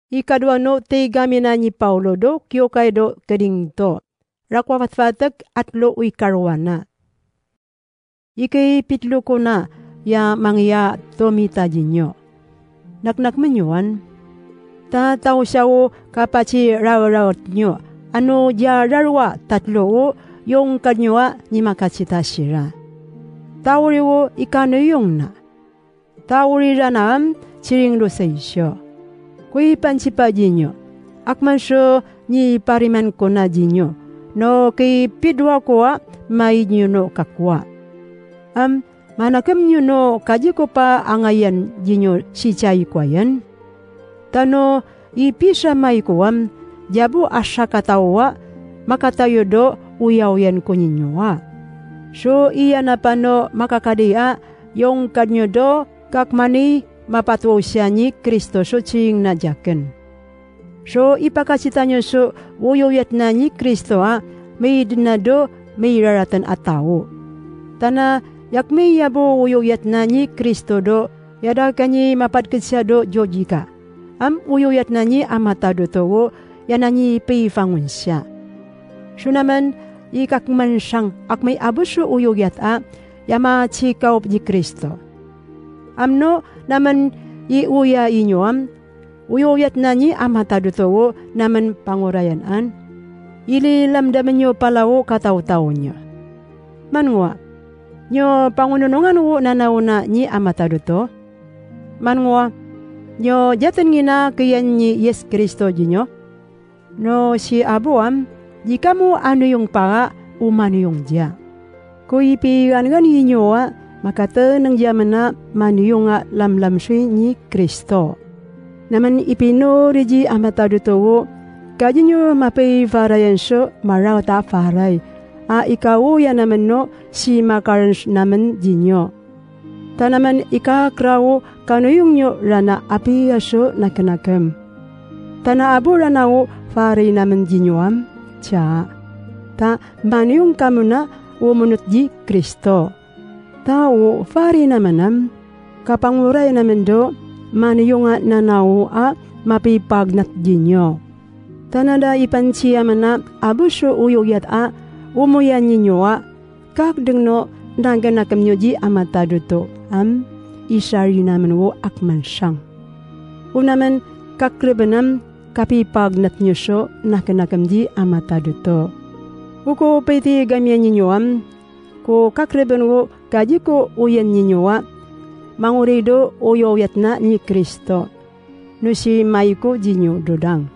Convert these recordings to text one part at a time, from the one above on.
Ikadua no tigamina ni Paulo do kyo kay do kading to. Rakwa fatfatak atlo uy karwana. Ikay pitlo ko na ya mangya tomita jinyo. Naknak menyuan. Ta tao siya o kapachi raw nyo. Ano ya rarwa tatlo o yung kanyoa ni makachita sira. Tauri o ikano yung na. Tauri ranam chiringlo sa isyo. Kui panchipa jinyo. Akman siyo ni pariman ko na jinyo. No kay pidwa ko may nyo no kakwa. Manakam nyo no kaji ko pa angayan jinyo si chay kwa yan. Tano ipisa may kuwam, jabu asya katawa, makatayo do uyaw yan ko ninyo So iya na pano makakadia, yung kanyo do kakmani mapatwaw siya ni Kristo so ching na jaken. So ipakasita nyo so uyawat na ni Kristo may dinado may raratan atawo. Tana yak may yabo uyawat na ni Kristo do, yada kanyi mapatkit siya do jojika. Uyuyat na ni amatado to yan na ni paifangun siya. So naman, ikakman siyang akmay abuso uyuyat yama chikaw di Kristo. No naman iuya inyo uyuyat na ni amatado to naman pangurayan ililamdaman nyo palaw kataw-taw nyo. Manwa, nyo pangununungan nanauna ni amatado to. Manwa, nyo jatan ngina kayan ni Yes Kristo jinyo. No si abuam, di kamu ano yung panga, umano yung dia. Kung ipigan ninyo makata ng diyaman na mano yung lamlam siya ni Kristo. Naman ipinuri di amatado to, kaya nyo mapay-farayan siya, maraw ta faray. Ikaw yan naman no, si makaran naman jinyo. Tanaman ikakraw kanuyong nyo rana api aso nakanakam. Tanaabo ranaw fari naman jinyoam, cha. Ta manuyong kamu na umunot di Kristo. Tao fari namanam, kapanguray naman do, manuyong nanaw mapipagnat jinyo. Tanada ipansiya mana abuso uyuyat umuyan ninyo kakdeng no naganakam nyo di amatado to. Isari naman wo akman siyang. Unaman kakribanam kapipagnat nyo siyo nakanakam di amatado to. Uko pwede gamyan ninyo ko kakriban wo kaji ko uyan ninyo mangurido uyowat na ni Kristo. No si Maiko jinyo dodang.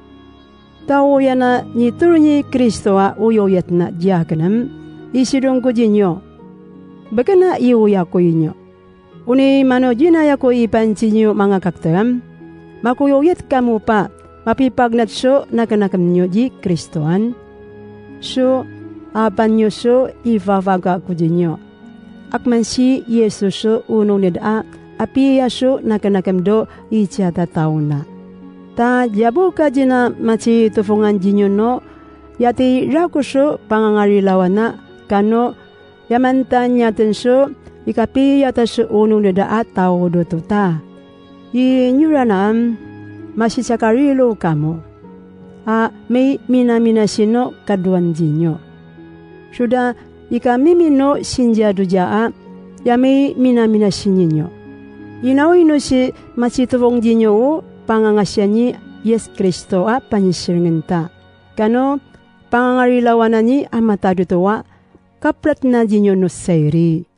Tao yan na nituro ni Kristo uyowat na diyakanam isidong ko jinyo. Baka na iuya ko inyo. Uni mano ginaya ko ipansin nyo mga kaktaram, makuyuyat kamu pa, mapipagnat so nakanakam nyo di Kristoan. So, apan nyo so ifafaga ko din nyo. Akman si Yesus so unong nida, apiya so nakanakam do ityata tao na. Ta jabo ka dina machi tufungan din nyo no, yati rako so pangangarilawan na, kano yamantan yatin so, ikapi yata sa unong nadaat tao do ta. Inyuranam, masisakarilo kamo. May minaminasino kaduan dinyo. Suda, ikamimino sinjado jaa, ya may minaminasin ninyo. Inawi no si masitubong dinyo pangangasya ni Yes Kristo panisiringan ta. Kano, pangangarilawanan ni amatado towa, kaprat na dinyo no sayri.